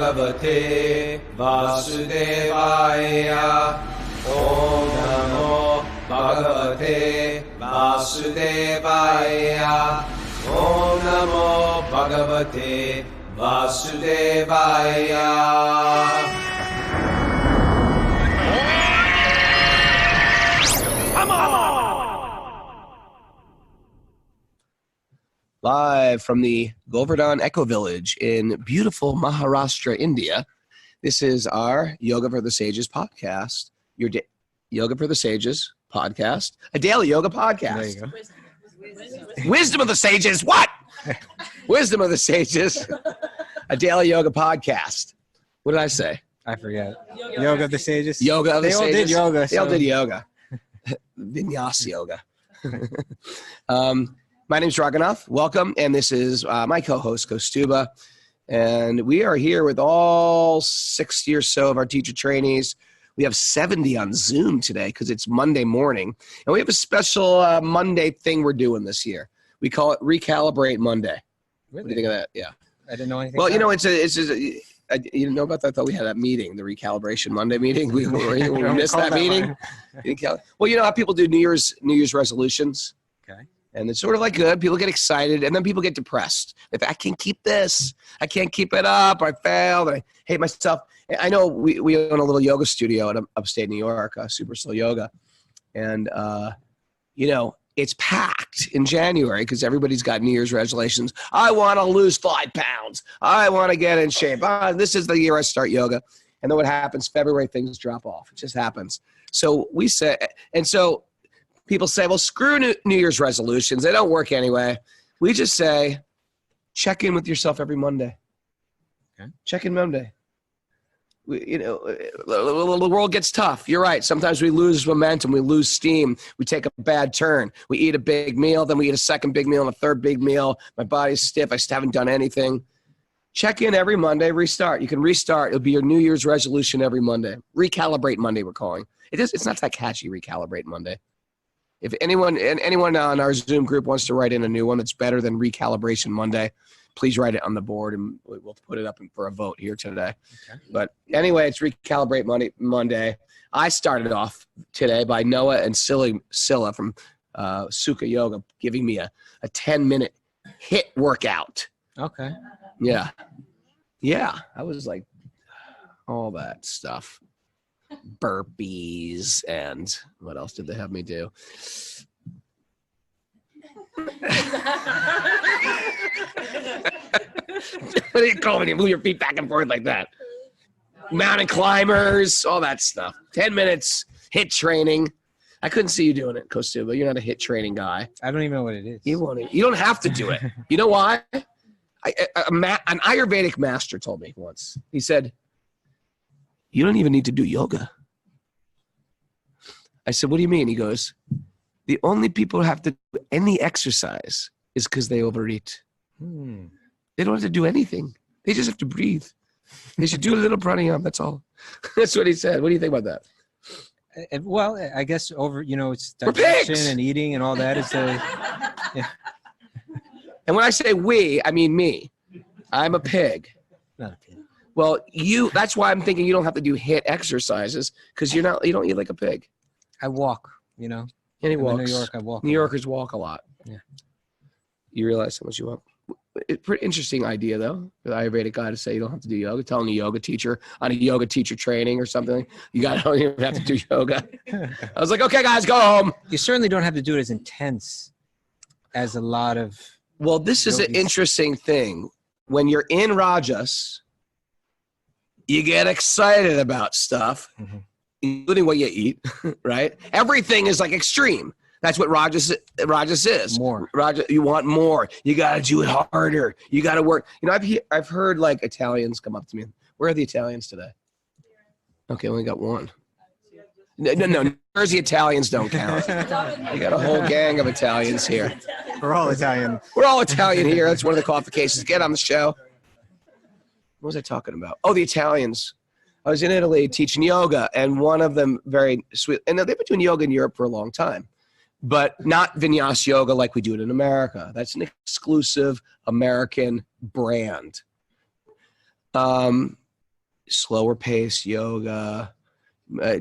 Bhagavate Vasudevaya. Om Namo Bhagavate Vasudevaya. Om Namo Bhagavate Vasudevaya. Live from the Govardhan Eco Village in beautiful Maharashtra, India. This is our Yoga for the Sages podcast. Your Yoga for the Sages podcast. A daily yoga podcast. There you go. Wisdom of the Sages. What? Wisdom of the Sages. A daily yoga podcast. What did I say? I forget. Yoga of the Sages. Yoga of the Sages. They all did yoga. They all did yoga. Vinyasa yoga. My name is Raghunath. Welcome. And this is my co-host, Kaustubha. And we are here with all 60 or so of our teacher trainees. We have 70 on Zoom today because it's Monday morning. And we have a special Monday thing we're doing this year. We call it Recalibrate Monday. Really? What do you think of that? Yeah. I didn't know anything. Well, about you know, you didn't know about that? I thought we had that meeting, the Recalibration Monday meeting. We missed that meeting. Well, you know how people do New Year's resolutions? Okay. And it's sort of like good. People get excited, and then people get depressed. If I can't keep this, I can't keep it up. I failed. I hate myself. I know we own a little yoga studio in upstate New York, Super Slow Yoga, and you know it's packed in January because everybody's got New Year's resolutions. I want to lose 5 pounds. I want to get in shape. This is the year I start yoga, and then what happens? February things drop off. It just happens. So we say, and so. People say, well, screw New Year's resolutions. They don't work anyway. We just say, check in with yourself every Monday. Okay. Check in Monday. The world gets tough. You're right. Sometimes we lose momentum. We lose steam. We take a bad turn. We eat a big meal. Then we eat a second big meal and a third big meal. My body's stiff. I just haven't done anything. Check in every Monday. Restart. You can restart. It'll be your New Year's resolution every Monday. Recalibrate Monday, we're calling. It's not that catchy, Recalibrate Monday. If anyone on our Zoom group wants to write in a new one that's better than Recalibration Monday, please write it on the board, and we'll put it up for a vote here today. Okay. But anyway, it's Recalibrate Monday. I started off today by Noah and Scylla from Sukha Yoga giving me a 10-minute HIIT workout. Okay. Yeah. I was like, all that stuff. Burpees and what else did they have me do? What do you call when you move your feet back and forth like that? Mountain climbers, all that stuff. 10 minutes, HIIT training. I couldn't see you doing it, Kaustubha. You're not a HIIT training guy. I don't even know what it is. You don't have to do it. You know why? An Ayurvedic master told me once. He said, you don't even need to do yoga. I said, what do you mean? He goes, the only people who have to do any exercise is because they overeat. They don't have to do anything. They just have to breathe. They should do a little pranayama. That's all. That's what he said. What do you think about that? Well, I guess it's digestion and eating and all that. Yeah. And when I say we, I mean me. I'm a pig. Not a pig. Well, that's why I'm thinking you don't have to do HIIT exercises because you don't eat like a pig. I walk, And he walks. In New York, I walk. New Yorkers walk a lot. Yeah. You realize how much you walk. It's a pretty interesting idea, though, for the Ayurvedic guy to say you don't have to do yoga. Telling a yoga teacher on a yoga teacher training or something, you don't even have to do yoga. I was like, okay, guys, go home. You certainly don't have to do it as intense as a lot of. Well, this is an interesting thing. When you're in Rajas, you get excited about stuff, including what you eat, right? Everything is like extreme. That's what Rajas is. More. Rajas, you want more. You got to do it harder. You got to work. I've heard like Italians come up to me. Where are the Italians today? Okay, only got one. No. New Jersey Italians don't count. You got a whole gang of Italians here. We're all Italian. We're all Italian here. That's one of the qualifications. Get on the show. What was I talking about? Oh, the Italians. I was in Italy teaching yoga, and one of them very sweet. And they've been doing yoga in Europe for a long time, but not vinyasa yoga like we do it in America. That's an exclusive American brand. slower pace yoga,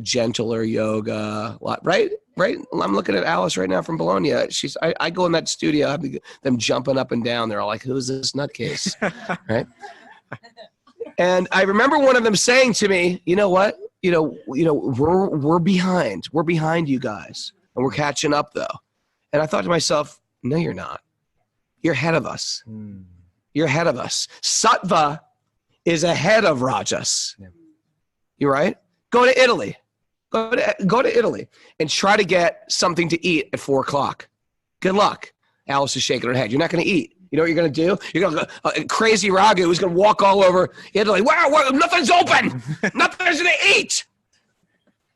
gentler yoga, right? I'm looking at Alice right now from Bologna. I go in that studio, I have them jumping up and down. They're all like, who's this nutcase? Right? And I remember one of them saying to me, you know what? We're behind. We're behind you guys. And we're catching up though. And I thought to myself, no, you're not. You're ahead of us. You're ahead of us. Sattva is ahead of Rajas. Yeah. You're right? Go to Italy. Go to Italy and try to get something to eat at 4:00. Good luck. Alice is shaking her head. You're not going to eat. You know what you're going to do? You're going to crazy Raghu who's going to walk all over Italy. Wow, nothing's open. Nothing's to eat.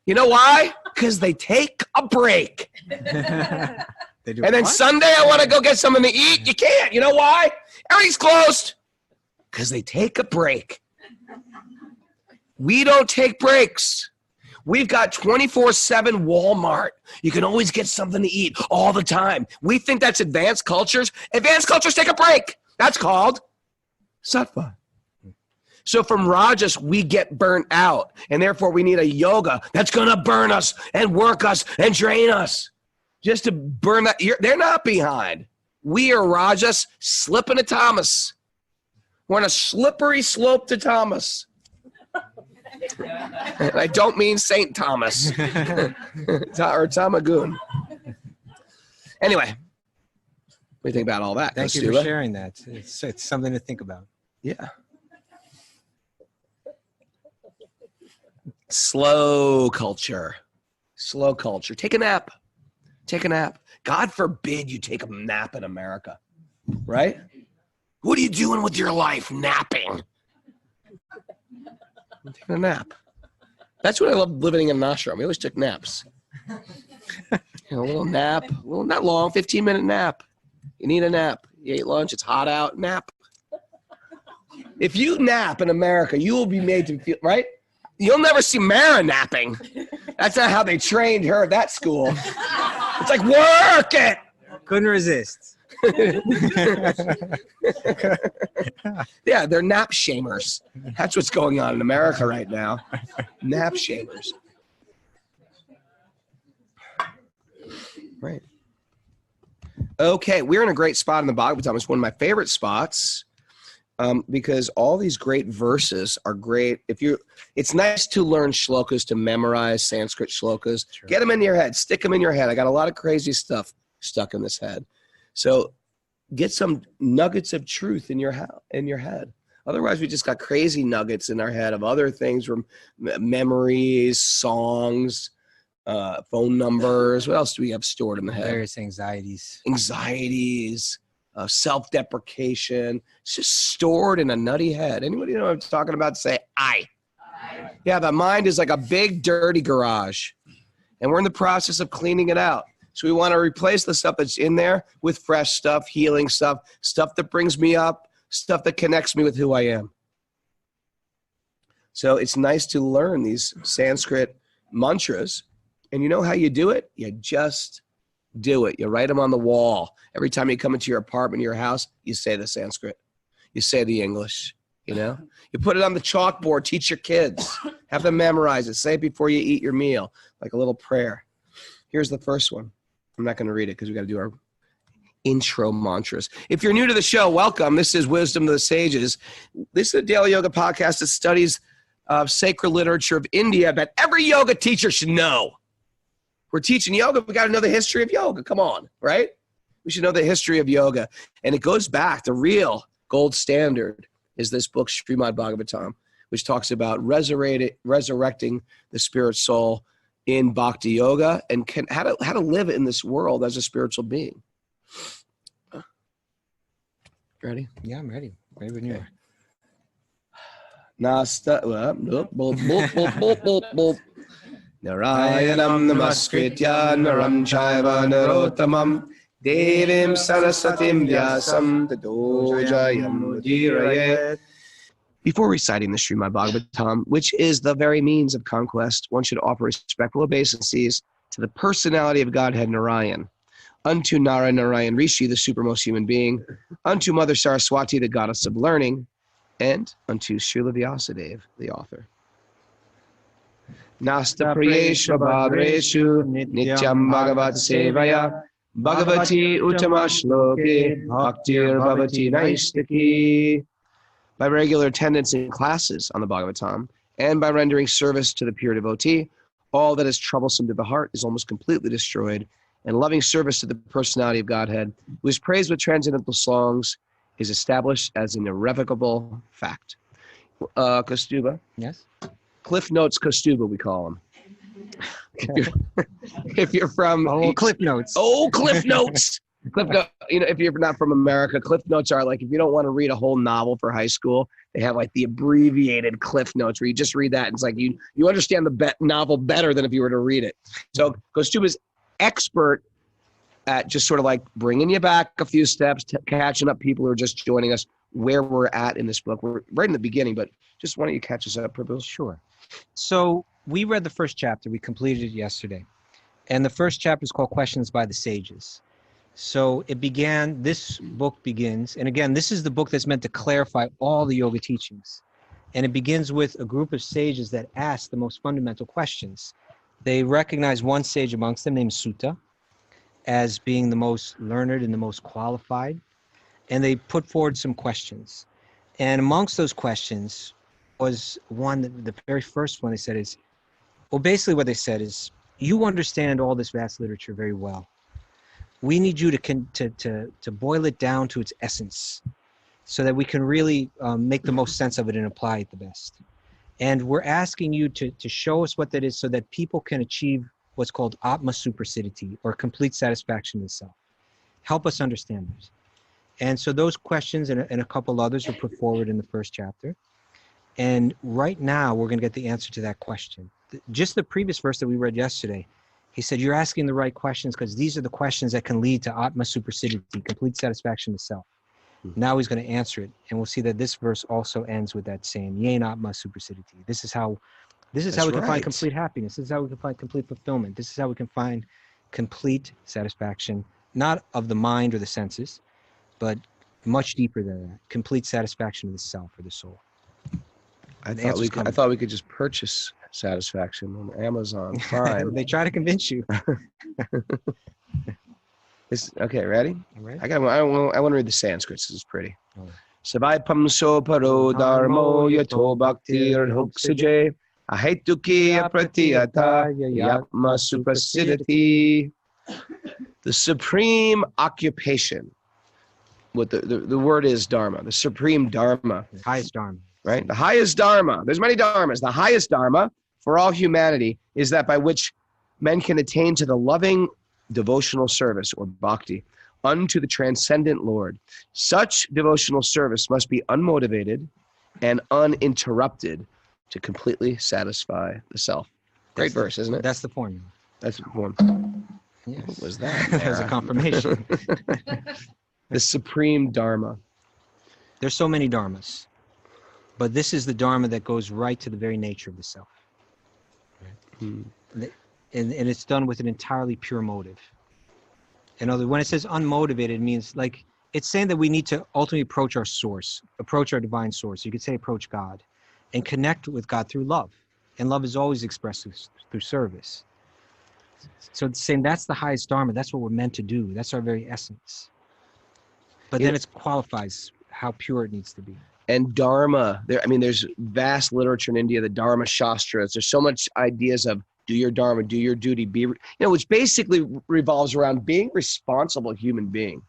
You know why? Because they take a break. They do and then what? Sunday, I want to go get something to eat. You can't. You know why? Everything's closed. Because they take a break. We don't take breaks. We've got 24/7 Walmart. You can always get something to eat all the time. We think that's advanced cultures. Advanced cultures take a break. That's called sattva. So from Rajas, we get burnt out. And therefore, we need a yoga that's going to burn us and work us and drain us. Just to burn that. They're not behind. We are Rajas slipping to tamas. We're on a slippery slope to tamas. And I don't mean St. Thomas or Tamagoon. Anyway, what do you think about all that? Thank you for sharing that. It's something to think about. Yeah. Slow culture. Slow culture. Take a nap. Take a nap. God forbid you take a nap in America, right? What are you doing with your life? Napping. I'm taking a nap. That's what I love living in an ashram. We always took naps. A little nap, not long, 15-minute nap. You need a nap. You ate lunch, it's hot out, nap. If you nap in America, you will be made to feel, right? You'll never see Mara napping. That's not how they trained her at that school. It's like, work it. Couldn't resist. Yeah, they're nap shamers. That's what's going on in America right now. Nap shamers. Right. Okay, we're in a great spot in the Bhagavatam. It's one of my favorite spots because all these great verses are great. It's nice to learn shlokas, to memorize Sanskrit shlokas. Sure. Get them in your head. Stick them in your head. I got a lot of crazy stuff stuck in this head. So get some nuggets of truth in your head. Otherwise, we just got crazy nuggets in our head of other things from memories, songs, phone numbers. What else do we have stored in the head? Various anxieties. Self-deprecation. It's just stored in a nutty head. Anybody know what I'm talking about? Say, I. Yeah, the mind is like a big, dirty garage. And we're in the process of cleaning it out. So we want to replace the stuff that's in there with fresh stuff, healing stuff, stuff that brings me up, stuff that connects me with who I am. So it's nice to learn these Sanskrit mantras. And you know how you do it? You just do it. You write them on the wall. Every time you come into your apartment, your house, you say the Sanskrit. You say the English, you know? You put it on the chalkboard, teach your kids. Have them memorize it. Say it before you eat your meal, like a little prayer. Here's the first one. I'm not going to read it because we got to do our intro mantras. If you're new to the show, welcome. This is Wisdom of the Sages. This is a daily yoga podcast that studies sacred literature of India that every yoga teacher should know. We're teaching yoga. We got to know the history of yoga. Come on, right? We should know the history of yoga. And it goes back. The real gold standard is this book, Srimad Bhagavatam, which talks about resurrecting the spirit soul in bhakti yoga and how to live in this world as a spiritual being. Ready? Yeah, I'm ready. Ready when you are. Nasta, Narayanam namaskritya naram chaiva narottamam devim sarasatim vyasam tato jayam udhirayet. Before reciting the Srimad Bhagavatam, which is the very means of conquest, one should offer respectful obeisances to the personality of Godhead Narayan, unto Narayan Rishi, the supermost human being, unto Mother Saraswati, the goddess of learning, and unto Srila Vyasadeva, the author. Nasta priyeshu bhadreshu nityam bhagavat sevaya bhagavati uttama shloke bhaktir bhavati naistiki. By regular attendance in classes on the Bhagavatam and by rendering service to the pure devotee, all that is troublesome to the heart is almost completely destroyed, and loving service to the personality of Godhead, who is praised with transcendental songs, is established as an irrevocable fact. Kaustubha? Yes? Cliff Notes Kaustubha, we call him. If you're from... Oh, Cliff Notes. Oh, Cliff Notes! If you're not from America, Cliff Notes are like, if you don't want to read a whole novel for high school, they have like the abbreviated Cliff Notes where you just read that. And it's like you understand the novel better than if you were to read it. So Kaustubha's expert at just sort of like bringing you back a few steps, catching up people who are just joining us where we're at in this book. We're right in the beginning, but just why don't you catch us up, Prabhu? Sure. So we read the first chapter. We completed it yesterday. And the first chapter is called Questions by the Sages. So this book begins, and again, this is the book that's meant to clarify all the yoga teachings. And it begins with a group of sages that ask the most fundamental questions. They recognize one sage amongst them named Sutta as being the most learned and the most qualified. And they put forward some questions. And amongst those questions was one, the very first one they said is, well, basically what they said is, you understand all this vast literature very well. We need you to boil it down to its essence so that we can really make the most sense of it and apply it the best. And we're asking you to show us what that is so that people can achieve what's called Atma supersidity, or complete satisfaction in self. Help us understand this. And so those questions and a couple others were put forward in the first chapter. And right now we're going to get the answer to that question. Just the previous verse that we read yesterday, he said, you're asking the right questions because these are the questions that can lead to Atma supersidity, complete satisfaction of self. Now he's going to answer it. And we'll see that this verse also ends with that same, Yen Atma supersidity. This is how we can find complete happiness. This is how we can find complete fulfillment. This is how we can find complete satisfaction, not of the mind or the senses, but much deeper than that, complete satisfaction of the self or the soul. I thought we could just purchase satisfaction on Amazon Prime. They try to convince you. Okay, ready? Right. I want to read the Sanskrit. This is pretty. Savai so paro dharmo yato bhaktir hoksuje ahetuki pratiyata yatma suprasidati. The supreme occupation. What the word is dharma, the supreme dharma. The highest dharma. Right? The highest dharma. There's many dharmas. The highest dharma for all humanity is that by which men can attain to the loving devotional service, or bhakti, unto the transcendent Lord. Such devotional service must be unmotivated and uninterrupted to completely satisfy the self. Great verse, isn't it? That's the formula. That's the form. Yes. What was that? That was a confirmation. The supreme dharma. There's so many dharmas, but this is the dharma that goes right to the very nature of the self. Right? And it's done with an entirely pure motive. In other words, when it says unmotivated, it means like it's saying that we need to ultimately approach our source, approach our divine source. You could say approach God and connect with God through love. And love is always expressed through service. So it's saying that's the highest dharma. That's what we're meant to do. That's our very essence. But then it qualifies how pure it needs to be. And dharma, there's vast literature in India, the Dharma Shastras. There's so much ideas of do your dharma, do your duty, which basically revolves around being responsible human being.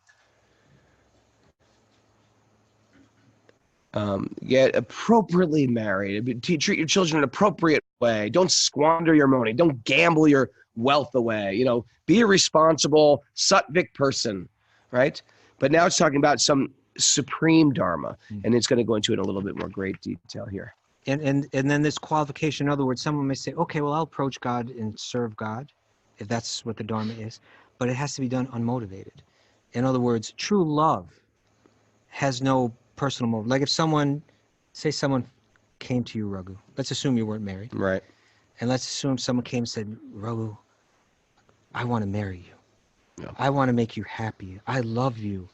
Get appropriately married, treat your children in an appropriate way. Don't squander your money. Don't gamble your wealth away. Be a responsible sattvic person, right? But now it's talking about some supreme dharma, and it's going to go into it in a little bit more great detail here. And then this qualification, in other words, someone may say, okay, well, I'll approach God and serve God, if that's what the dharma is, but it has to be done unmotivated. In other words, true love has no personal motive. Like if someone came to you, Raghu, let's assume you weren't married. Right. And let's assume someone came and said, Raghu, I want to marry you. Yeah. I want to make you happy. I love you.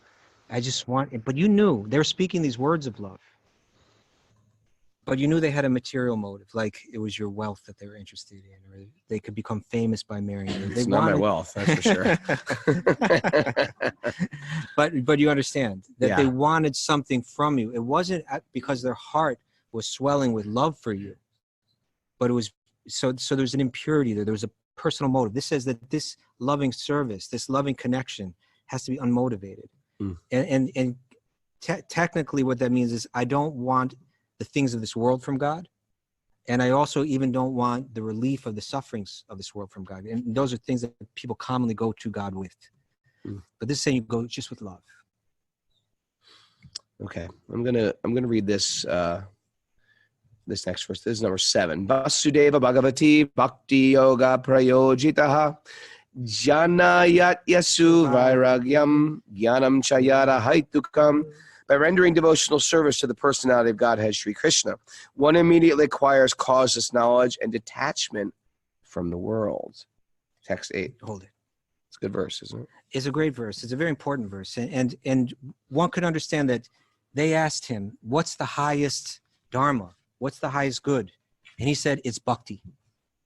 I just want it. But you knew they were speaking these words of love. but you knew they had a material motive, like it was your wealth that they were interested in, or they could become famous by marrying you. It's not my wealth, that's for sure. but you understand that Yeah. they wanted something from you. It wasn't because their heart was swelling with love for you, but it was so there's an impurity there. There was a personal motive. This says that this loving service, this loving connection, has to be unmotivated. And technically, what that means is I don't want the things of this world from God, and I also even don't want the relief of the sufferings of this world from God. And those are things that people commonly go to God with. But this is saying you go just with love. Okay, I'm gonna read this this next verse. This is number 7. Vasudeva Bhagavati Bhakti-yoga Prayojitaha Janayat Yasu Vairagyam Jnanam Chayara Haitukam. By rendering devotional service to the personality of Godhead Sri Krishna, one immediately acquires causeless knowledge and detachment from the world. Text 8. Hold it. It's a good verse, isn't it? It's a great verse. It's a very important verse. And one could understand that they asked him, what's the highest dharma? What's the highest good? And he said, it's bhakti.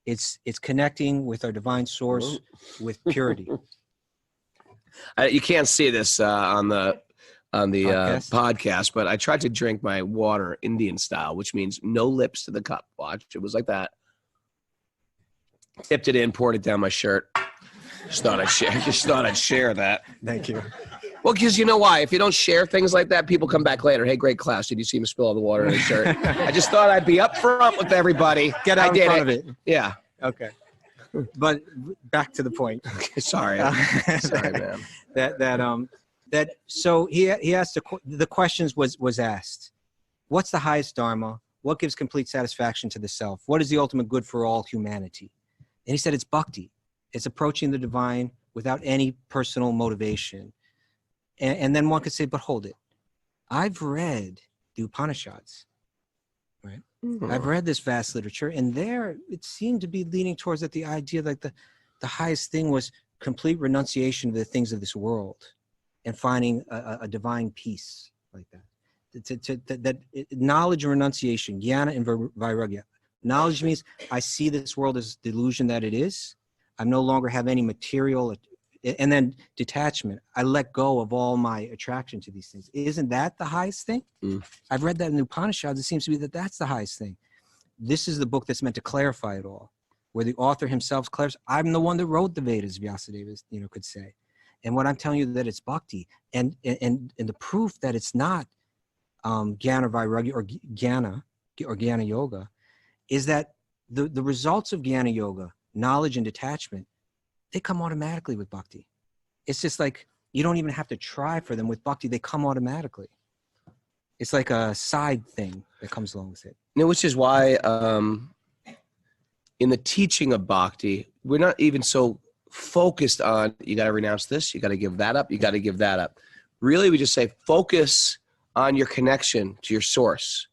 It's connecting with our divine source with purity. You can't see this on the podcast, but I tried to drink my water Indian style, which means no lips to the cup. Watch, it was like that. Tipped it in, poured it down my shirt. Just thought I'd share that. Thank you. Well, because you know why? If you don't share things like that, people come back later. Hey, great class. Did you see him spill all the water in his shirt? I just thought I'd be up front with everybody. Get out in front of it. Yeah. Okay. But back to the point. Sorry. Sorry, man. So he asked the questions was asked. What's the highest dharma? What gives complete satisfaction to the self? What is the ultimate good for all humanity? And he said it's bhakti. It's approaching the divine without any personal motivation. And then one could say, but hold it. I've read the Upanishads, right? I've read this vast literature, and there it seemed to be leaning towards that the idea like the highest thing was complete renunciation of the things of this world and finding a divine peace like that. That knowledge and renunciation, jnana and vairagya. Knowledge means I see this world as the illusion that it is. I no longer have any material. And then detachment. I let go of all my attraction to these things. Isn't that the highest thing? I've read that in the Upanishads. It seems to be that that's the highest thing. This is the book that's meant to clarify it all, where the author himself clarifies. I'm the one that wrote the Vedas, Vyasadeva, could say. And what I'm telling you that it's bhakti. And the proof that it's not jnana vairagya or jnana yoga is that the results of jnana yoga, knowledge and detachment, they come automatically with bhakti. It's just like you don't even have to try for them with bhakti. They come automatically. It's like a side thing that comes along with it. Which is why in the teaching of bhakti, we're not even so focused on you got to renounce this, you got to give that up, you got to give that up. Really, we just say focus on your connection to your source.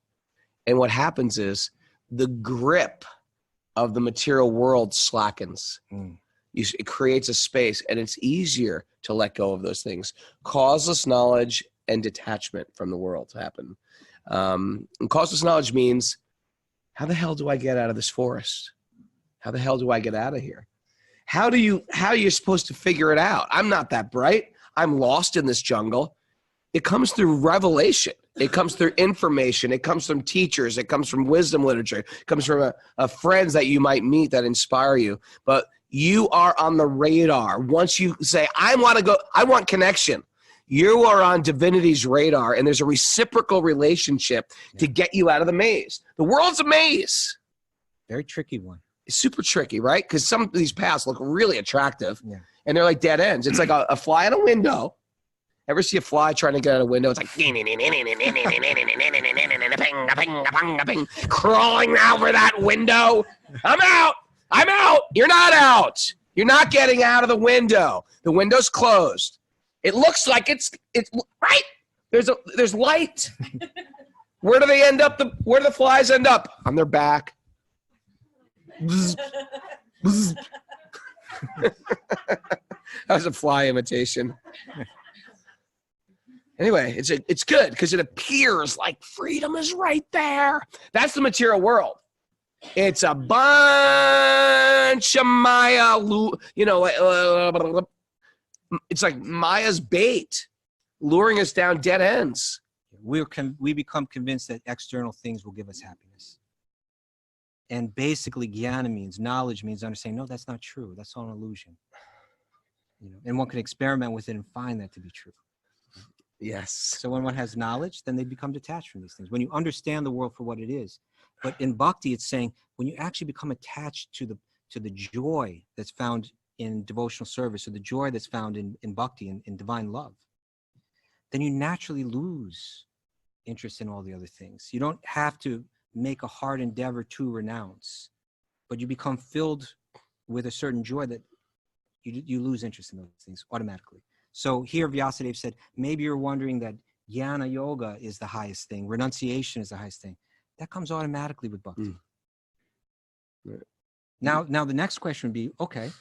And what happens is the grip of the material world slackens. It creates a space, and it's easier to let go of those things. Causeless knowledge and detachment from the world happen. And causeless knowledge means, how the hell do I get out of this forest? How the hell do I get out of here? How are you supposed to figure it out? I'm not that bright. I'm lost in this jungle. It comes through revelation. It comes through information. It comes from teachers. It comes from wisdom literature. It comes from friends that you might meet that inspire you. But you are on the radar. Once you say, I want connection, you are on divinity's radar, and there's a reciprocal relationship to get you out of the maze. The world's a maze. Very tricky one. It's super tricky, right? Because some of these paths look really attractive, Yeah. and they're like dead ends. It's like a fly in a window. Ever see a fly trying to get out a window? It's like crawling over that window. I'm out. I'm out. You're not out. You're not getting out of the window. The window's closed. It looks like it's right. There's light. Where do they end up? Where do the flies end up? On their back. Bzz. Bzz. That was a fly imitation. Anyway, it's good because it appears like freedom is right there. That's the material world. It's a bunch of Maya, it's like Maya's bait, luring us down dead ends. We become convinced that external things will give us happiness. And basically, jnana means, knowledge means understanding, no, that's not true. That's all an illusion. And one can experiment with it and find that to be true. Yes. So when one has knowledge, then they become detached from these things. When you understand the world for what it is. But in bhakti, it's saying when you actually become attached to the joy that's found in devotional service, or the joy that's found in bhakti, in divine love, then you naturally lose interest in all the other things. You don't have to make a hard endeavor to renounce, but you become filled with a certain joy that you lose interest in those things automatically. So here Vyasadeva said, maybe you're wondering that jnana yoga is the highest thing, renunciation is the highest thing. That comes automatically with bhakti. Right. Now the next question would be, okay,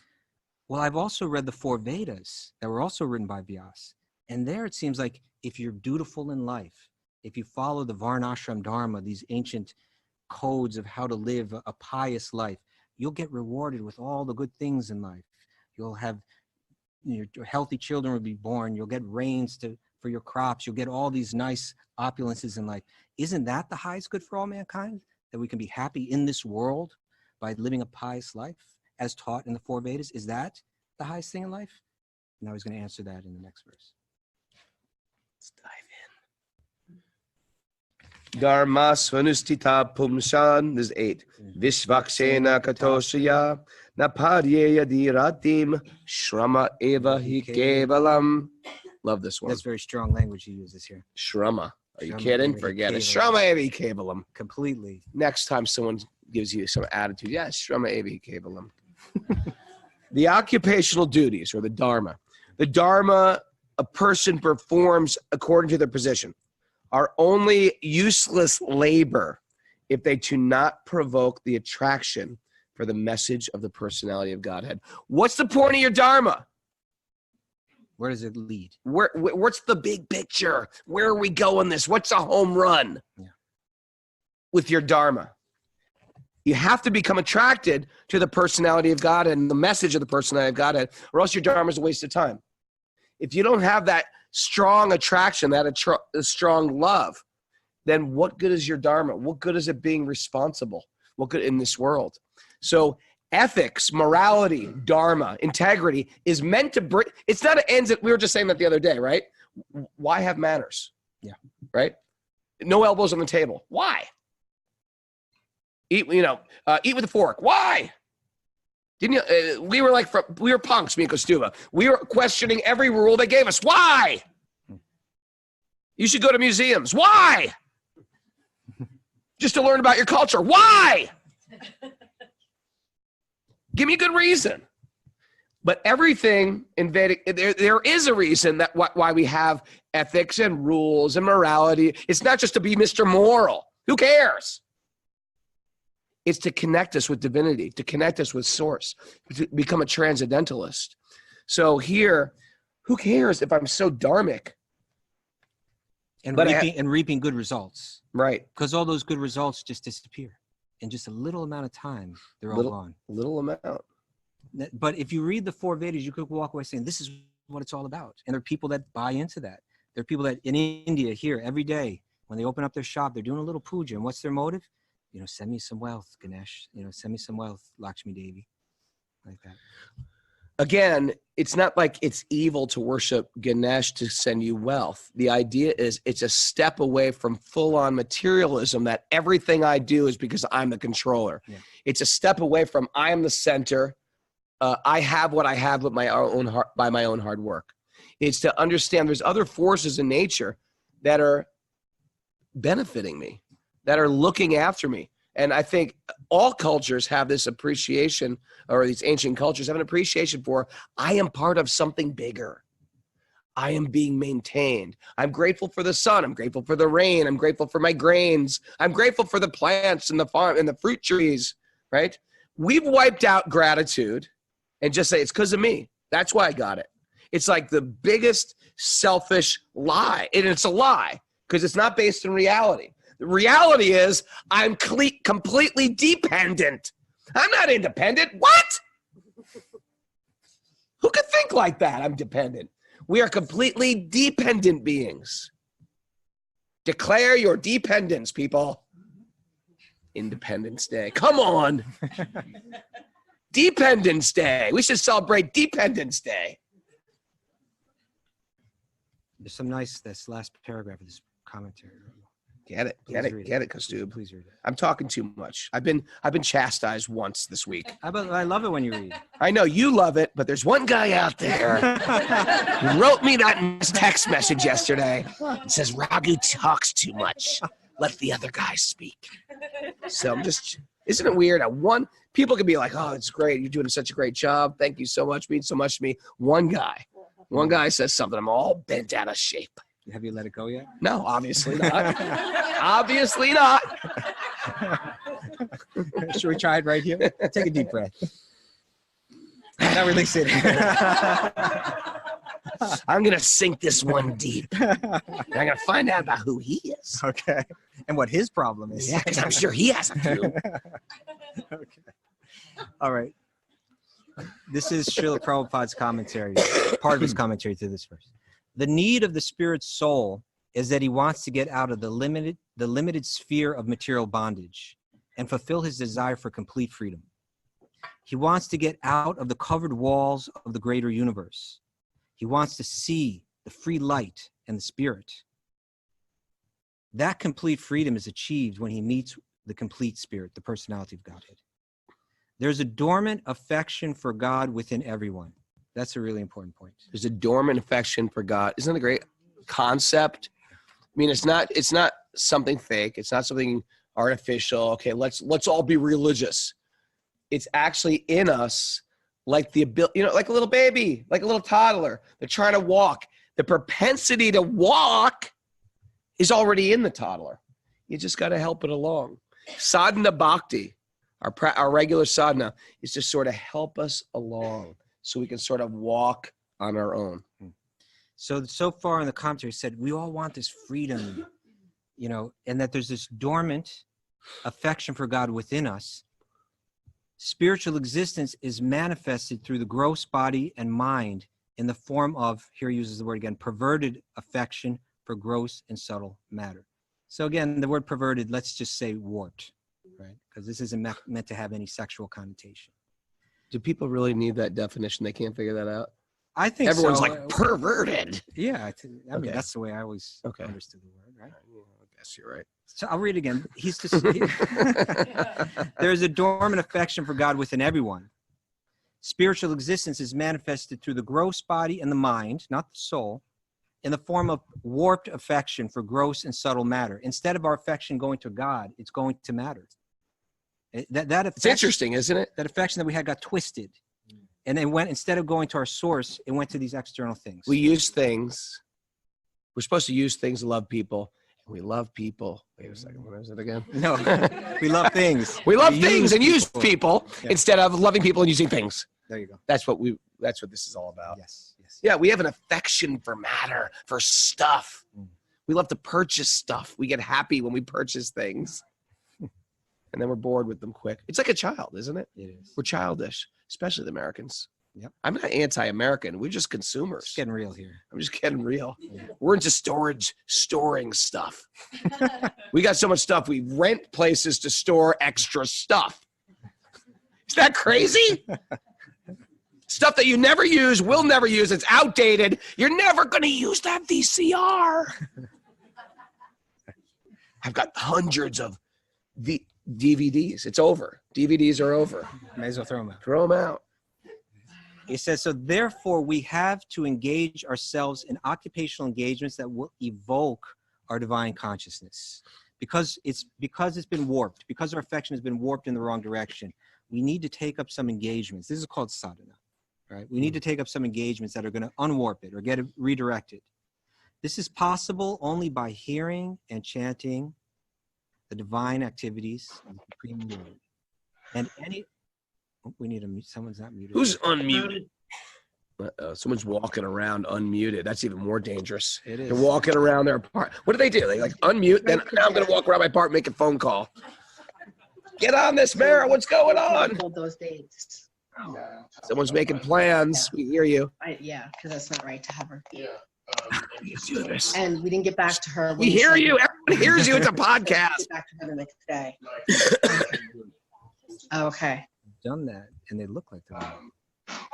well, I've also read the 4 Vedas that were also written by Vyasa. And there it seems like if you're dutiful in life, if you follow the Varnashram Dharma, these ancient codes of how to live a pious life, you'll get rewarded with all the good things in life. You'll have your healthy children will be born. You'll get rains for your crops. You'll get all these nice opulences in life. Isn't that the highest good for all mankind? That we can be happy in this world by living a pious life as taught in the 4 Vedas? Is that the highest thing in life? Now he's going to answer that in the next verse. Let's dive in. Dharma svanustita pumsan. This is 8. Vishvaksena katoshaya napadyeya diratim shrama eva hi kevalam. Love this one. That's very strong language he uses here. Shrama. Are you Shrama kidding? eva hi Forget it. kevalam. Shrama eva hi kevalam. Completely. Next time someone gives you some attitude, yes, Shrama eva hi kevalam. The occupational duties, or the dharma. The dharma a person performs according to their position are only useless labor if they do not provoke the attraction for the message of the personality of Godhead. What's the point of your dharma? Where does it lead? What's the big picture? Where are we going this? What's a home run with your dharma? You have to become attracted to the personality of God and the message of the personality of Godhead, or else your dharma is a waste of time. If you don't have that strong attraction, that strong love, then what good is your dharma? What good is it being responsible? What good in this world? So ethics, morality, dharma, integrity is meant to bring, it's not an ends. We were just saying that the other day, right? Why have manners? Yeah. Right? No elbows on the table. Why? Eat with a fork. Why? Didn't you? We were punks, me and Kaustubha. We were questioning every rule they gave us. Why? You should go to museums. Why? Just to learn about your culture. Why? Give me a good reason. But everything in Vedic, there is a reason that why we have ethics and rules and morality. It's not just to be Mr. Moral. Who cares? It's to connect us with divinity, to connect us with source, to become a transcendentalist. So here, who cares if I'm so dharmic? And reaping good results. Right. Because all those good results just disappear. In just a little amount of time, they're all gone. Little amount. But if you read the 4 Vedas, you could walk away saying, this is what it's all about. And there are people that buy into that. There are people that in India here every day, when they open up their shop, they're doing a little puja. And what's their motive? Send me some wealth, Ganesh. Send me some wealth, Lakshmi Devi. Like that. Again, it's not like it's evil to worship Ganesh to send you wealth. The idea is it's a step away from full-on materialism that everything I do is because I'm the controller. Yeah. It's a step away from I am the center. I have what I have with my own heart, by my own hard work. It's to understand there's other forces in nature that are benefiting me, that are looking after me. And I think all cultures have this appreciation, or these ancient cultures have an appreciation for, I am part of something bigger. I am being maintained. I'm grateful for the sun. I'm grateful for the rain. I'm grateful for my grains. I'm grateful for the plants and the farm and the fruit trees, right? We've wiped out gratitude and just say, it's because of me. That's why I got it. It's like the biggest selfish lie. And it's a lie because it's not based in reality. The reality is I'm completely dependent. I'm not independent. What? Who could think like that? I'm dependent. We are completely dependent beings. Declare your dependence, people. Independence Day. Come on. Dependence Day. We should celebrate Dependence Day. There's some nice, this last paragraph of this commentary. Get it, Kaustubha. Please read it. I'm talking too much. I've been chastised once this week. I love it when you read. I know you love it, but there's one guy out there who wrote me that text message yesterday. It says, Raghu talks too much. Let the other guy speak. So I'm just, isn't it weird? People can be like, oh, it's great. You're doing such a great job. Thank you so much. Means so much to me. One guy says something. I'm all bent out of shape. Have you let it go yet? No, obviously not. Obviously not. Should we try it right here? Take a deep breath. Now release it. I'm going to sink this one deep. And I'm going to find out about who he is. Okay. And what his problem is. Yeah, because I'm sure he has a few. Okay. All right. This is Srila Prabhupada's commentary, part of his commentary to this verse. The need of the spirit's soul is that he wants to get out of the limited sphere of material bondage and fulfill his desire for complete freedom. He wants to get out of the covered walls of the greater universe. He wants to see the free light and the spirit. That complete freedom is achieved when he meets the complete spirit, the personality of Godhead. There's a dormant affection for God within everyone. That's a really important point. There's a dormant affection for God. Isn't that a great concept? I mean, it's not something fake. It's not something artificial. Okay, let's all be religious. It's actually in us, like the ability, like a little baby, like a little toddler. They're trying to walk. The propensity to walk is already in the toddler. You just got to help it along. Sadhana bhakti, our regular sadhana, is to sort of help us along so we can sort of walk on our own. So far in the commentary, it said we all want this freedom, and that there's this dormant affection for God within us. Spiritual existence is manifested through the gross body and mind in the form of, here he uses the word again, perverted affection for gross and subtle matter. So again, the word perverted, let's just say warped, right? Because this isn't meant to have any sexual connotation. Do people really need that definition? They can't figure that out? I think everyone's so. like perverted. Yeah, I mean, that's the way I always understood the word, right? I guess you're right. So I'll read it again. There's a dormant affection for God within everyone. Spiritual existence is manifested through the gross body and the mind, not the soul, in the form of warped affection for gross and subtle matter. Instead of our affection going to God, it's going to matter. It's interesting, isn't it? That affection that we had got twisted. And it went, instead of going to our source, it went to these external things. We use things. We're supposed to use things to love people. And we love people. Wait a second. What is it again? No, we love things. We love things and use people instead of loving people and using things. There you go. That's what this is all about. Yes. Yeah, we have an affection for matter, for stuff. We love to purchase stuff. We get happy when we purchase things. And then we're bored with them quick. It's like a child, isn't it? It is. We're childish, especially the Americans. Yep. I'm not anti-American. We're just consumers. It's getting real here. I'm just getting real. Yeah. We're into storing stuff. We got so much stuff. We rent places to store extra stuff. Is that crazy? Stuff that you never use, will never use. It's outdated. You're never going to use that VCR. I've got hundreds of DVDs. It's over. DVDs are over. May as well throw them out. Throw them out. He says, so therefore we have to engage ourselves in occupational engagements that will evoke our divine consciousness. Because it's been warped, because our affection has been warped in the wrong direction, we need to take up some engagements. This is called sadhana, right? We need to take up some engagements that are going to unwarp it or get it redirected. This is possible only by hearing and chanting the divine activities of the Supreme Lord. And we need to mute. Someone's not muted. Who's unmuted? Someone's walking around unmuted. That's even more dangerous. It is. They're walking around their apartment. What do? They like unmute. Then now I'm going to walk around my apartment, make a phone call. Get on this, Mara. What's going on? Hold those dates. Someone's making plans. We hear you. Yeah, because that's not right to have her. Yeah. You do this. And we didn't get back to her. We hear you. Everyone hears you. It's a podcast. Get back to her the next day. Okay. Done that, and they look like that.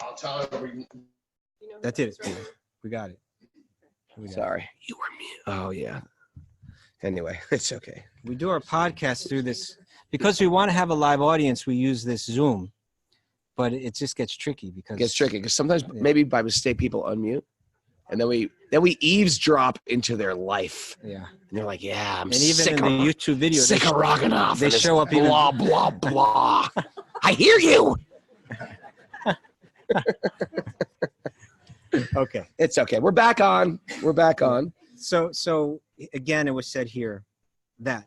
I'll tell her. That's it. We got it. Sorry. You were mute. Oh, yeah. Anyway, it's okay. We do our podcast through this because we want to have a live audience. We use this Zoom, but it just gets tricky because sometimes maybe by mistake people unmute, and then we eavesdrop into their life. Yeah, and they're like, "Yeah, I'm and even sick in of the YouTube video, sick of Raghunath. They show up blah even blah blah. I hear you. Okay, it's okay. We're back on. So again, it was said here that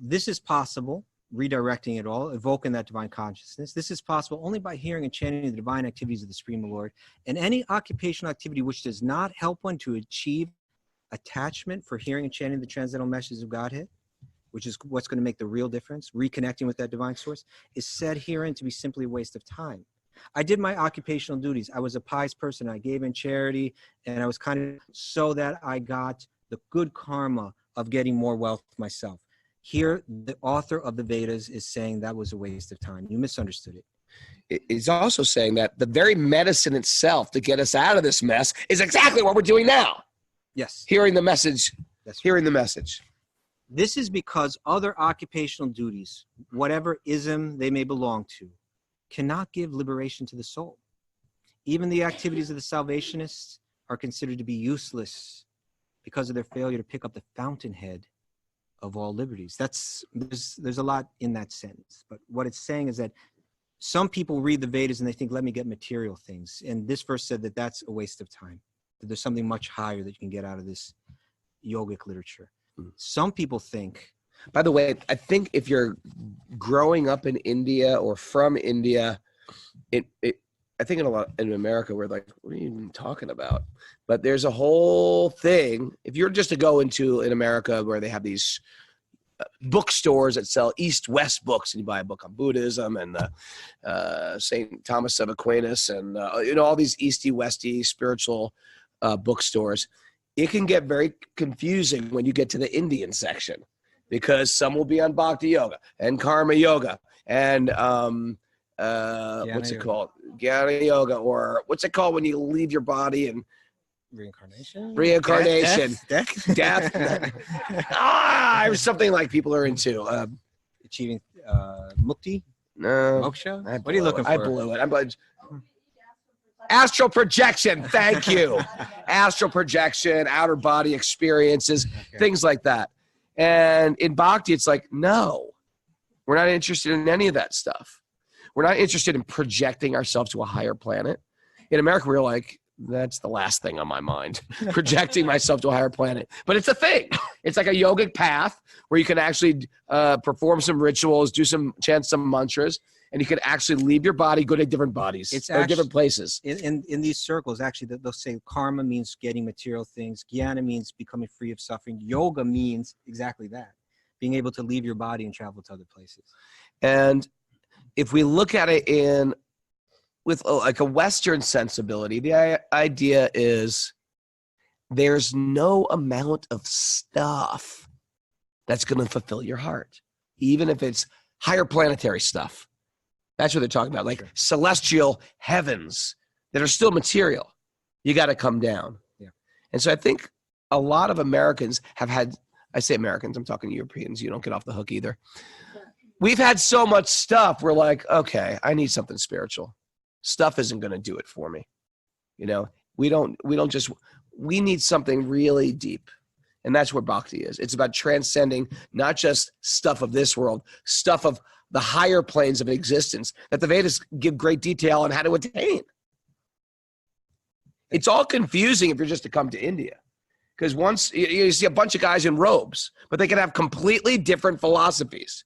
this is possible, redirecting it all, evoking that divine consciousness. This is possible only by hearing and chanting the divine activities of the Supreme Lord. And any occupational activity which does not help one to achieve attachment for hearing and chanting the transcendental messages of Godhead, which is what's going to make the real difference, reconnecting with that divine source, is said herein to be simply a waste of time. I did my occupational duties. I was a pious person. I gave in charity, and I was kind of so that I got the good karma of getting more wealth myself. Here, the author of the Vedas is saying that was a waste of time. You misunderstood it. He's also saying that the very medicine itself to get us out of this mess is exactly what we're doing now. Yes. Hearing the message. That's right. Hearing the message. This is because other occupational duties, whatever ism they may belong to, cannot give liberation to the soul. Even the activities of the Salvationists are considered to be useless because of their failure to pick up the fountainhead of all liberties. There's a lot in that sentence, but what it's saying is that some people read the Vedas and they think, let me get material things. And this verse said that that's a waste of time, that there's something much higher that you can get out of this yogic literature. Some people think, by the way, I think if you're growing up in India or from India, I think in America, we're like, what are you even talking about? But there's a whole thing. If you're just to go into in America where they have these bookstores that sell East-West books, and you buy a book on Buddhism and St. Thomas of Aquinas and all these Easty-Westy spiritual bookstores, it can get very confusing when you get to the Indian section, because some will be on Bhakti-yoga and Karma yoga and what's it called? Guna yoga, or what's it called when you leave your body and reincarnation? Death. There's something like people are into. Achieving mukti? No. Moksha? What are you looking for? I blew it. Astral projection. Thank you. Astral projection, outer body experiences, things like that. And in Bhakti, it's like, no, we're not interested in any of that stuff. We're not interested in projecting ourselves to a higher planet. In America, we're like, that's the last thing on my mind, projecting myself to a higher planet. But it's a thing. It's like a yogic path where you can actually perform some rituals, chant some mantras, and you can actually leave your body, go to different bodies, different places. In these circles, actually, they'll say karma means getting material things. Jnana means becoming free of suffering. Yoga means exactly that, being able to leave your body and travel to other places. And if we look at it with like a Western sensibility, the idea is there's no amount of stuff that's going to fulfill your heart, even if it's higher planetary stuff. That's what they're talking about, like celestial heavens that are still material. You got to come down. Yeah. And so I think a lot of Americans have had, I say Americans, I'm talking Europeans, you don't get off the hook either. We've had so much stuff. We're like, okay, I need something spiritual. Stuff isn't going to do it for me. We need something really deep. And that's where Bhakti is. It's about transcending not just stuff of this world, stuff of the higher planes of existence that the Vedas give great detail on how to attain. It's all confusing if you're just to come to India. Because once you see a bunch of guys in robes, but they can have completely different philosophies.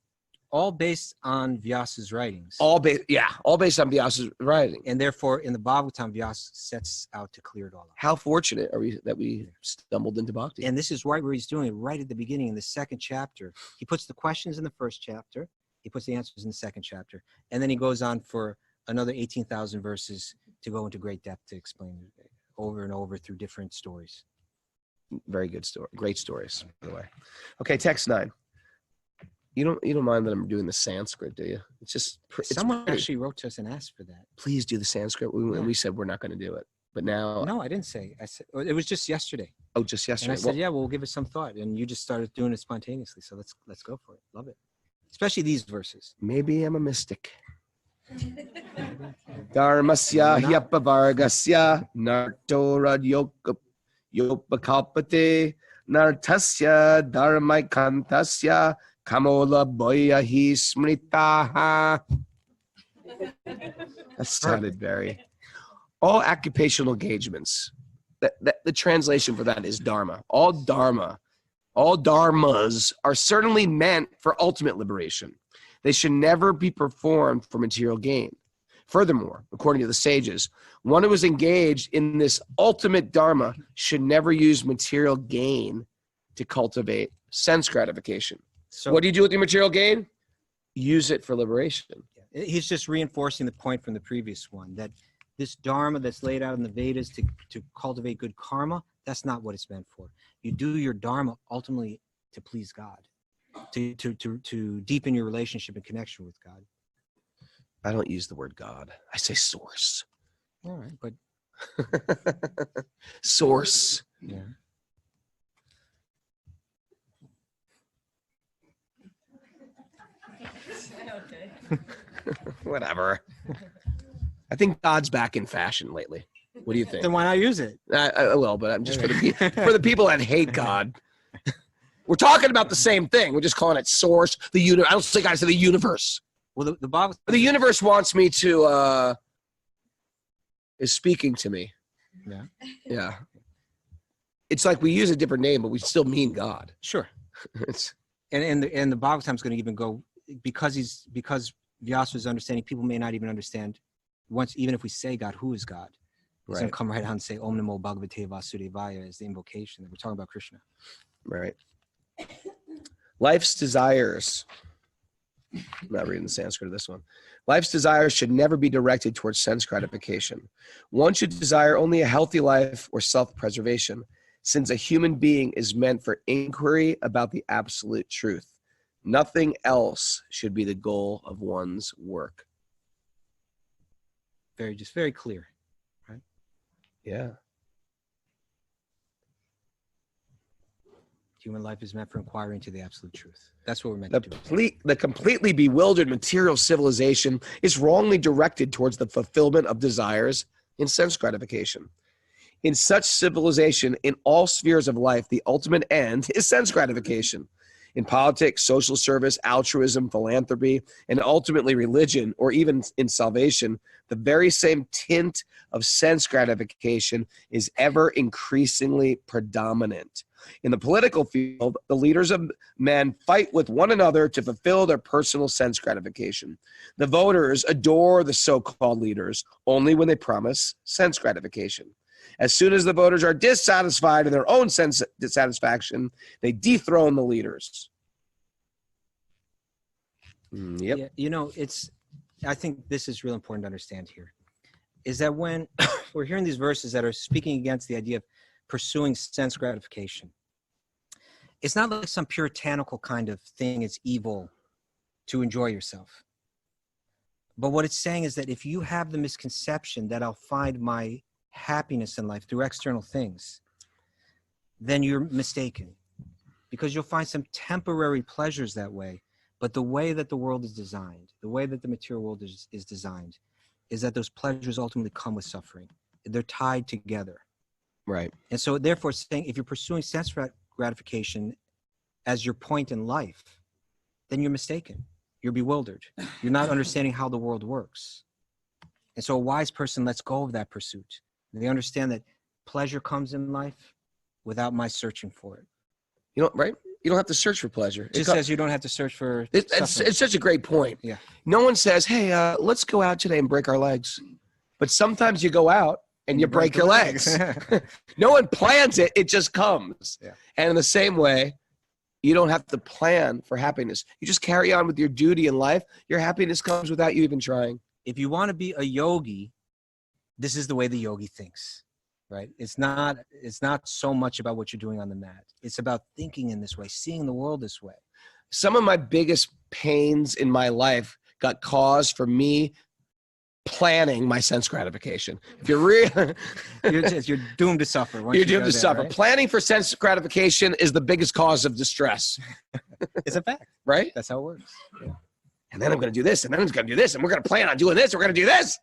All based on Vyasa's writings. All based on Vyasa's writing. And therefore, in the Bhagavatam, Vyasa sets out to clear it all up. How fortunate are we that we stumbled into Bhakti? And this is right where he's doing it, right at the beginning in the second chapter. He puts the questions in the first chapter. He puts the answers in the second chapter. And then he goes on for another 18,000 verses to go into great depth to explain it over and over through different stories. Very good story. Great stories, by the way. Okay, text 9. You don't mind that I'm doing the Sanskrit, do you? It's just Someone pretty. actually wrote to us and asked for that. Please do the Sanskrit. We said we're not going to do it, but now. No, I didn't say. I said it was just yesterday. Oh, just yesterday. And I said, yeah, we'll give it some thought. And you just started doing it spontaneously. So let's go for it. Love it. Especially these verses. Maybe I'm a mystic. Dharmasya hyapavargasya nartorad yopakalpate nartasya dharmaikantasya kamola boya hi smritaha. That sounded very. All occupational engagements. The translation for that is dharma. All dharmas are certainly meant for ultimate liberation. They should never be performed for material gain. Furthermore, according to the sages, one who is engaged in this ultimate dharma should never use material gain to cultivate sense gratification. So what do you do with your material gain? Use it for liberation. He's just reinforcing the point from the previous one, that this dharma that's laid out in the Vedas to cultivate good karma, that's not what it's meant for. You do your dharma ultimately to please God, to deepen your relationship and connection with God. I don't use the word God. I say source. All right, but source. Yeah. Whatever. I think God's back in fashion lately. What do you think? Then why not use it? I will, but I'm just for the people that hate God. We're talking about the same thing. We're just calling it source, the universe. I don't think I said the universe. Well, the Bible. The universe wants me to is speaking to me. Yeah. Yeah. It's like we use a different name, but we still mean God. Sure. It's And the Bhagavatam's going to even go because Vyasa is understanding. People may not even understand even if we say God, who is God? He's going to come right out and say Om Namo Bhagavate Vasudevaya as the invocation that we're talking about Krishna. Right. Life's desires. I'm not reading the Sanskrit of this one. Life's desires should never be directed towards sense gratification. One should desire only a healthy life or self-preservation, since a human being is meant for inquiry about the absolute truth. Nothing else should be the goal of one's work. Very clear, right? Yeah. Human life is meant for inquiring into the absolute truth. That's what we're meant to do. The completely bewildered material civilization is wrongly directed towards the fulfillment of desires in sense gratification. In such civilization, in all spheres of life, the ultimate end is sense gratification. In politics, social service, altruism, philanthropy, and ultimately religion, or even in salvation, the very same tint of sense gratification is ever increasingly predominant. In the political field, the leaders of men fight with one another to fulfill their personal sense gratification. The voters adore the so-called leaders only when they promise sense gratification. As soon as the voters are dissatisfied in their own sense dissatisfaction, they dethrone the leaders. Yep. Yeah, you know, I think this is real important to understand here, is that when we're hearing these verses that are speaking against the idea of pursuing sense gratification, it's not like some puritanical kind of thing, it's evil to enjoy yourself. But what it's saying is that if you have the misconception that I'll find my happiness in life through external things, then you're mistaken, because you'll find some temporary pleasures that way. But the way that the world is designed, the way that the material world is designed, is that those pleasures ultimately come with suffering. They're tied together. Right. And so therefore saying, if you're pursuing sense gratification as your point in life, then you're mistaken. You're bewildered. You're not understanding how the world works. And so a wise person lets go of that pursuit. They understand that pleasure comes in life without my searching for it. You know, right? You don't have to search for pleasure. Just as you don't have to search for It's such a great point. Yeah. No one says, hey, let's go out today and break our legs. But sometimes you go out and you break your legs. No one plans it. It just comes. Yeah. And in the same way, you don't have to plan for happiness. You just carry on with your duty in life. Your happiness comes without you even trying. If you want to be a yogi, this is the way the yogi thinks, right? It's not so much about what you're doing on the mat. It's about thinking in this way, seeing the world this way. Some of my biggest pains in my life got caused for me planning my sense gratification. If you're real, you're doomed to suffer. You're doomed to suffer. Right? Planning for sense gratification is the biggest cause of distress. It's a fact, right? That's how it works. Yeah. And then I'm going to do this, and then I'm going to do this, and we're going to plan on doing this. We're going to do this.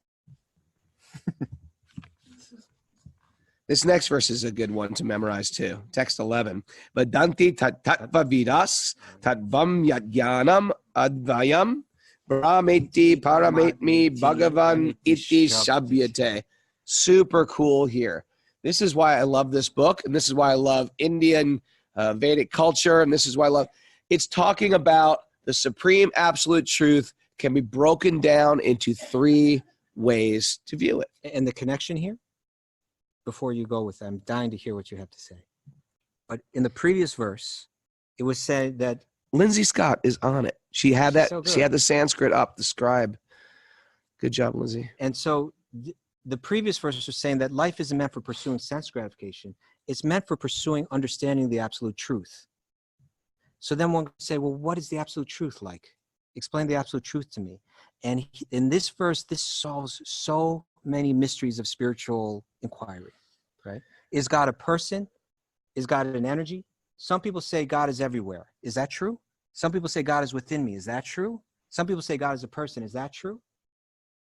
This next verse is a good one to memorize too. Text 11. Vadanti tattva vidas tattvam yadyanam advayam brahmeti paramatmi bhagavan iti shabhyate. Super cool here. This is why I love this book, and this is why I love Indian Vedic culture, and this is why I love. It's talking about the supreme absolute truth can be broken down into 3 ways to view it. And the connection here, before you go with that, I'm dying to hear what you have to say. But in the previous verse, it was said that Lindsay Scott is on it. She had that. So she had the Sanskrit up, the scribe. Good job, Lindsay. And so the previous verse was saying that life isn't meant for pursuing sense gratification. It's meant for pursuing understanding the absolute truth. So then one could say, well, what is the absolute truth like? Explain the absolute truth to me. And in this verse, this solves so many mysteries of spiritual inquiry, right? Is God a person? Is God an energy? Some people say God is everywhere. Is that true? Some people say God is within me. Is that true? Some people say God is a person. Is that true?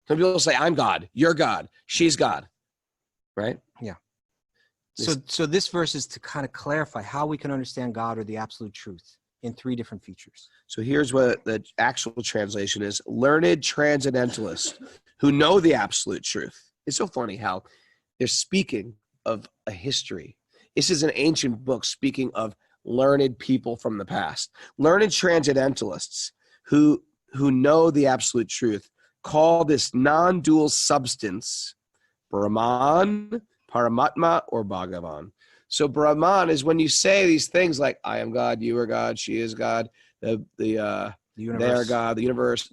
Some people say, I'm God, you're God, she's God, right? Yeah. So this verse is to kind of clarify how we can understand God or the absolute truth in 3 different features. So here's what the actual translation is. Learned transcendentalists who know the absolute truth. It's so funny how they're speaking of a history. This is an ancient book speaking of learned people from the past. Learned transcendentalists who know the absolute truth call this non-dual substance Brahman, Paramatma, or Bhagavan. So Brahman is when you say these things like, I am God, you are God, she is God, they are God, the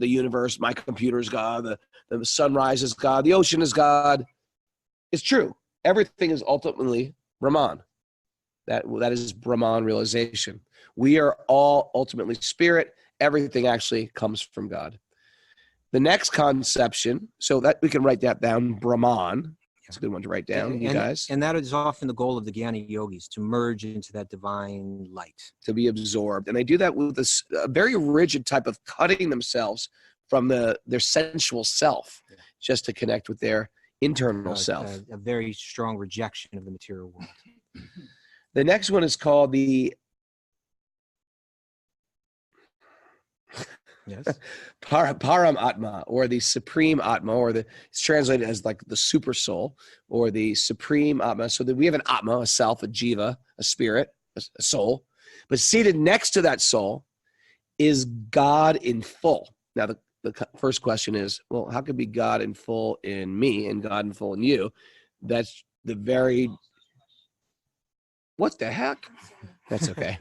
universe, my computer is God, the sunrise is God, the ocean is God. It's true. Everything is ultimately Brahman. That is Brahman realization. We are all ultimately spirit. Everything actually comes from God. The next conception, so that we can write that down, Brahman. It's a good one to write down, you guys. And that is often the goal of the Jnana yogis, to merge into that divine light. To be absorbed. And they do that with a very rigid type of cutting themselves from their sensual self, just to connect with their internal self. A very strong rejection of the material world. The next one is called the Paramatma, or the supreme Atma, or it's translated as like the super soul, or the supreme Atma. So that we have an Atma, a self, a jiva, a spirit, a soul. But seated next to that soul is God in full. Now, the first question is, well, how could be God in full in me and God in full in you? That's the very... What the heck? That's okay.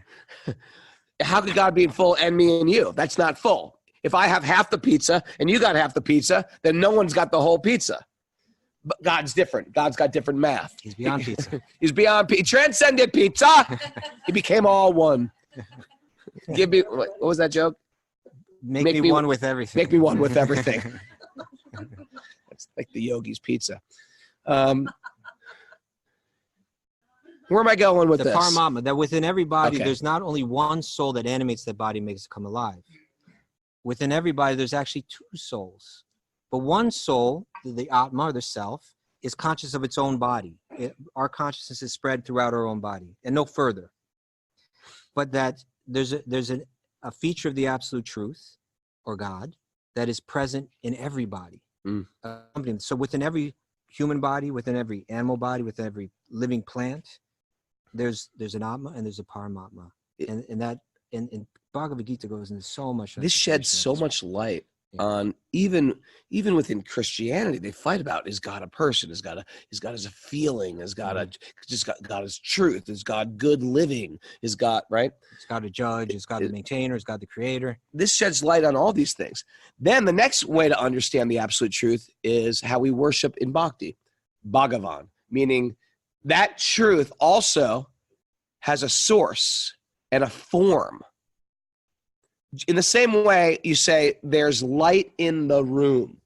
How could God be in full and me and you? That's not full. If I have half the pizza and you got half the pizza, then no one's got the whole pizza. But God's different. God's got different math. He's beyond pizza. He's beyond pizza. Transcended pizza. He became all one. Give me, what was that joke? Make me one with everything. Make me one with everything. That's like the yogi's pizza. Where am I going with this? The Paramatma, that within every body, Okay. there's not only one soul that animates that body, makes it come alive. Within everybody, there's actually 2 souls. But one soul, the Atma, or the self, is conscious of its own body. Our consciousness is spread throughout our own body, and no further. But that there's a feature of the absolute truth, or God, that is present in everybody. So within every human body, within every animal body, within every living plant, there's an Atma and there's a Paramatma. And that and Bhagavad Gita goes into so much. This sheds explanation so of much light Yeah. on even within Christianity. They fight about, is God a person? Is God as a feeling? Is God God is truth? Is God good living? Is God right? It's God a judge. It's God the maintainer. It's God the creator. This sheds light on all these things. Then the next way to understand the absolute truth is how we worship in Bhakti, Bhagavan, meaning that truth also has a source and a form. In the same way you say there's light in the room,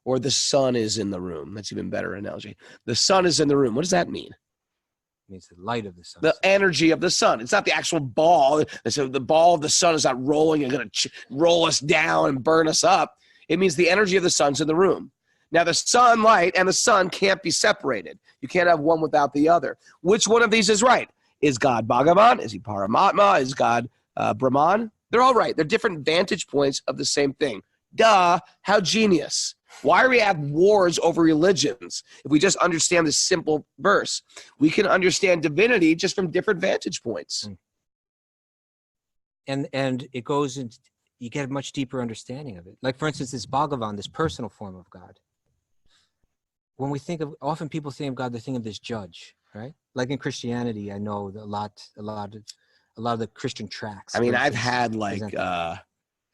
or the sun is in the room. That's even better analogy. The sun is in the room. What does that mean? It means the light of the sun. The energy of the sun. It's not the actual ball. So the ball of the sun is not rolling and going to roll us down and burn us up. It means the energy of the sun's in the room. Now, the sunlight and the sun can't be separated. You can't have one without the other. Which one of these is right? Is God Bhagavan? Is he Paramatma? Is God Brahman? They're all right. They're different vantage points of the same thing. Duh, how genius. Why do we have wars over religions if we just understand this simple verse? We can understand divinity just from different vantage points. And it goes into, you get a much deeper understanding of it. Like, for instance, this Bhagavan, this personal form of God. When we think of, often people think of God, they think of this judge, right? Like in Christianity, I know a lot of the Christian tracts. I mean, for I've instance, had like present that.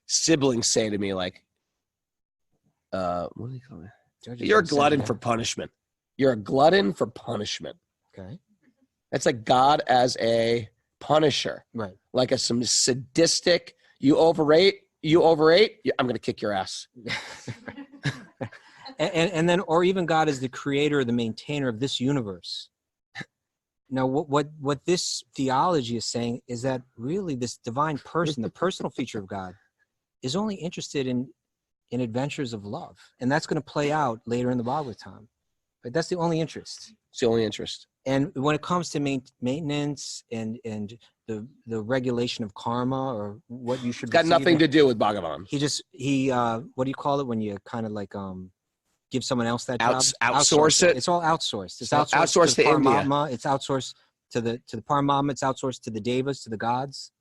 siblings say to me like, what do you call it? Judges You're a don't send glutton you for down. punishment. You're a glutton for punishment. Okay. That's like God as a punisher, Right. like some sadistic, you overate, I'm going to kick your ass. and then, or even God as the creator, the maintainer of this universe. Now, what this theology is saying is that really this divine person, the personal feature of God, is only interested in adventures of love. And that's going to play out later in the Bhagavatam. But that's the only interest. It's the only interest. And when it comes to maintenance and the regulation of karma, or what you should It's got receive, nothing to do with Bhagavan. he what do you call it when you kind of like give someone else that job? Outsource it. It's all outsourced. It's Outsourced to to India. Paramatma. It's outsourced to the Paramatma. It's outsourced to the devas, to the gods,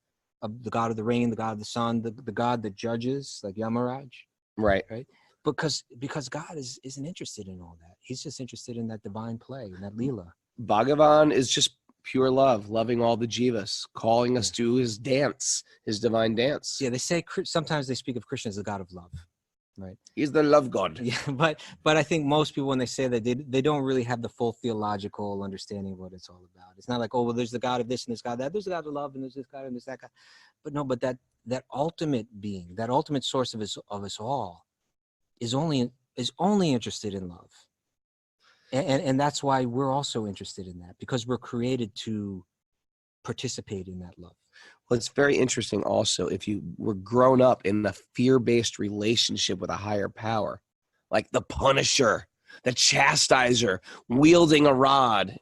of the god of the rain, the god of the sun, the god that judges, like Yamaraj. Right. Because God isn't interested in all that. He's just interested in that divine play, in that Leela. Bhagavan is just pure love, loving all the jivas, calling us to his dance, his divine dance. Yeah, they say sometimes they speak of Krishna as the god of love, right? He's the love god. Yeah, but I think most people, when they say that, they don't really have the full theological understanding of what it's all about. It's not like, oh, well, there's the God of this and this God of that. There's the God of love and there's this God and there's that God. But no, but that ultimate being, that ultimate source of us all, is only interested in love. And that's why we're also interested in that, because we're created to participate in that love. Well, it's very interesting also if you were grown up in a fear-based relationship with a higher power, like the punisher, the chastiser, wielding a rod,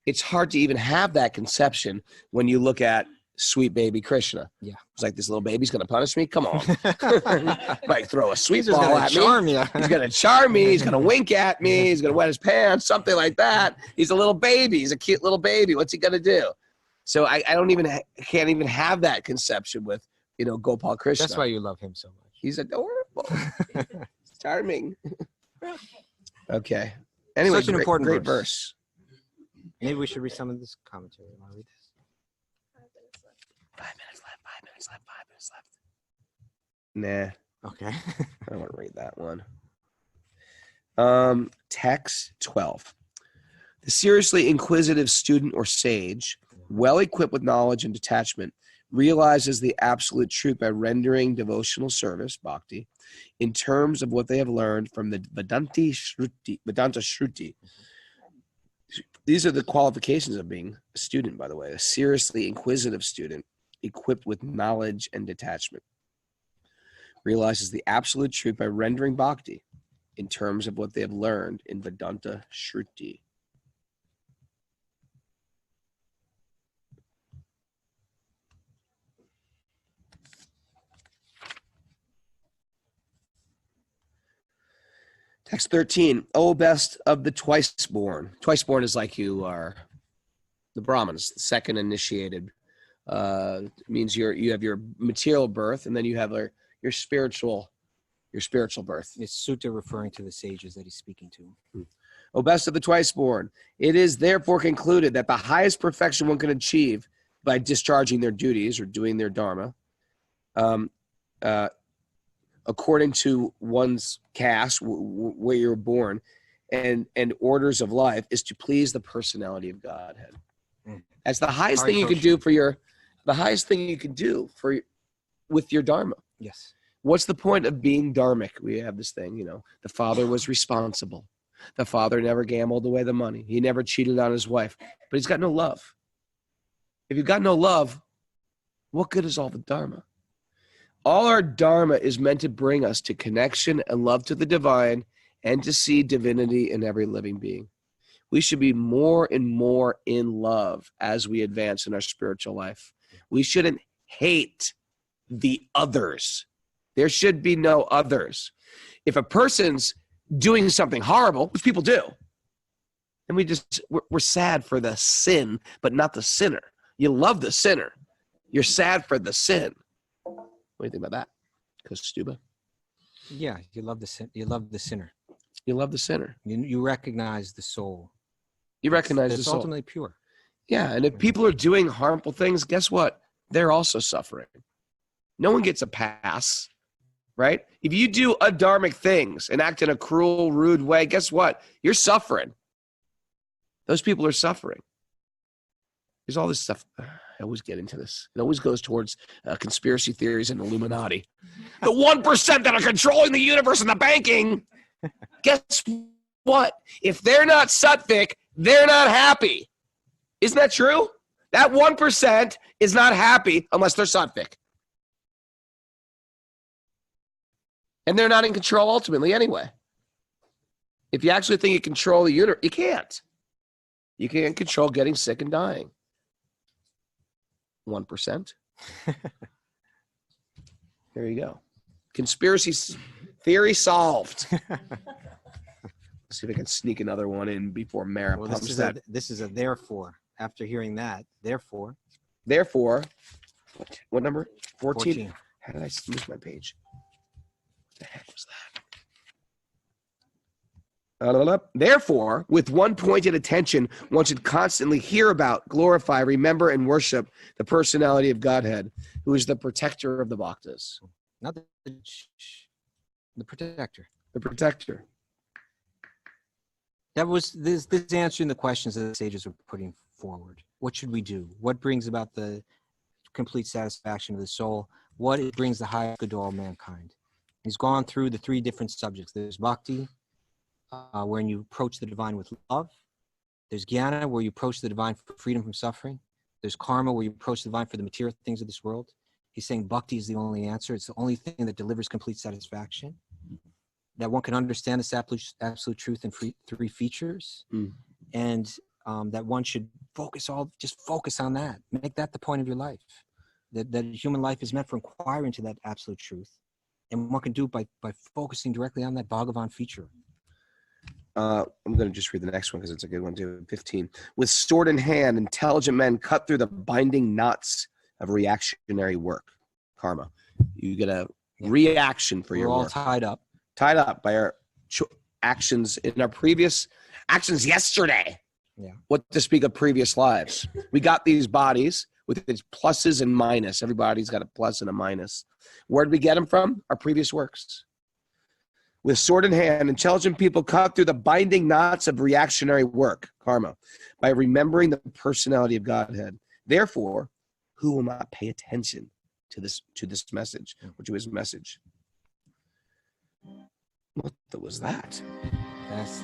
it's hard to even have that conception when you look at sweet baby Krishna. Yeah. It's like, this little baby's going to punish me? Come on. Might throw a sweet He's ball gonna at charm me. you. He's going to charm me. He's going to wink at me. He's going to wet his pants, something like that. He's a little baby. He's a cute little baby. What's he going to do? So I can't even have that conception with, Gopal Krishna. That's why you love him so much. He's adorable. Charming. Okay. Anyway, Such an important great verse. Maybe we should read some of this commentary. You want to read this? 5 minutes left. Nah, Okay. I don't want to read that one. Text 12. The seriously inquisitive student or sage, well equipped with knowledge and detachment, realizes the absolute truth by rendering devotional service, bhakti, in terms of what they have learned from the Vedanta Shruti. These are the qualifications of being a student, by the way. A seriously inquisitive student, equipped with knowledge and detachment, realizes the absolute truth by rendering bhakti in terms of what they have learned in Vedanta Shruti. Text 13, O best of the twice-born. Twice-born is like you are the Brahmins, the second initiated means you have your material birth, and then you have your spiritual birth. It's sutta referring to the sages that he's speaking to. O best of the twice born, it is therefore concluded that the highest perfection one can achieve by discharging their duties or doing their dharma, according to one's caste, where you're born, and orders of life, is to please the personality of Godhead. That's the highest thing you can do with your dharma. Yes. What's the point of being dharmic? We have this thing, the father was responsible. The father never gambled away the money. He never cheated on his wife, but he's got no love. If you've got no love, what good is all the dharma? All our dharma is meant to bring us to connection and love to the divine and to see divinity in every living being. We should be more and more in love as we advance in our spiritual life. We shouldn't hate the others. There should be no others. If a person's doing something horrible, which people do, and we're sad for the sin, but not the sinner. You love the sinner. You're sad for the sin. What do you think about that, Kaustubha? Yeah, you love the sinner. You love the sinner. You recognize the soul. You recognize the soul. It's ultimately pure. Yeah, and if people are doing harmful things, guess what? They're also suffering. No one gets a pass, right? If you do adharmic things and act in a cruel, rude way, guess what? You're suffering. Those people are suffering. There's all this stuff. I always get into this. It always goes towards conspiracy theories and Illuminati. The 1% that are controlling the universe and the banking, guess what? If they're not sattvic, they're not happy. Isn't that true? That 1% is not happy unless they're sattvic. And they're not in control ultimately anyway. If you actually think you control the universe, you can't. You can't control getting sick and dying. 1%. There you go. Conspiracy theory solved. Let's see if I can sneak another one in before Mara pumps that. This is a therefore. After hearing that, therefore, what number? 14? 14. How did I lose my page? What the heck was that? Therefore, with one pointed attention, one should constantly hear about, glorify, remember, and worship the personality of Godhead, who is the protector of the bhaktas. Not the protector. The protector. That was this answering the questions that the sages were putting forward. What should we do? What brings about the complete satisfaction of the soul? What it brings the highest good to all mankind? He's gone through the three different subjects. There's bhakti, wherein you approach the divine with love. There's jnana, where you approach the divine for freedom from suffering. There's karma, where you approach the divine for the material things of this world. He's saying bhakti is the only answer. It's the only thing that delivers complete satisfaction. That one can understand this absolute truth in three features. And that one should focus on that. Make that the point of your life. That human life is meant for inquiring into that absolute truth. And one can do it by focusing directly on that Bhagavan feature. I'm going to just read the next one because it's a good one too. 15. With sword in hand, intelligent men cut through the binding knots of reactionary work. Karma. You get a reaction for your work. We're all tied up by our actions in our previous actions yesterday. Yeah. What to speak of previous lives. We got these bodies with its pluses and minus. Everybody's got a plus and a minus. Where did we get them from? Our previous works. With sword in hand, intelligent people cut through the binding knots of reactionary work, karma, by remembering the personality of Godhead. Therefore, who will not pay attention to this message, or to his message? What was that? That's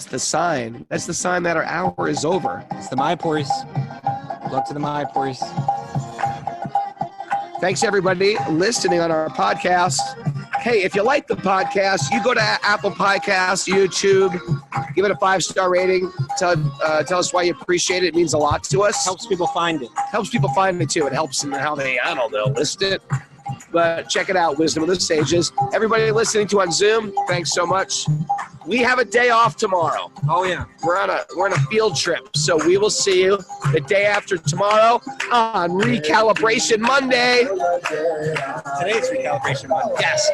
the sign. That's the sign that our hour is over. It's the Mayapurs. Love to the Mayapurs. Thanks, everybody, listening on our podcast. Hey, if you like the podcast, you go to Apple Podcasts, YouTube, give it a 5-star rating. Tell us why you appreciate it. It means a lot to us. Helps people find it. Helps people find it, too. It helps in how they, list it. But check it out, Wisdom of the Sages. Everybody listening to on Zoom, thanks so much. We have a day off tomorrow. Oh yeah. We're on a field trip, so we will see you the day after tomorrow on Recalibration Monday. Today's Recalibration Monday. Yes.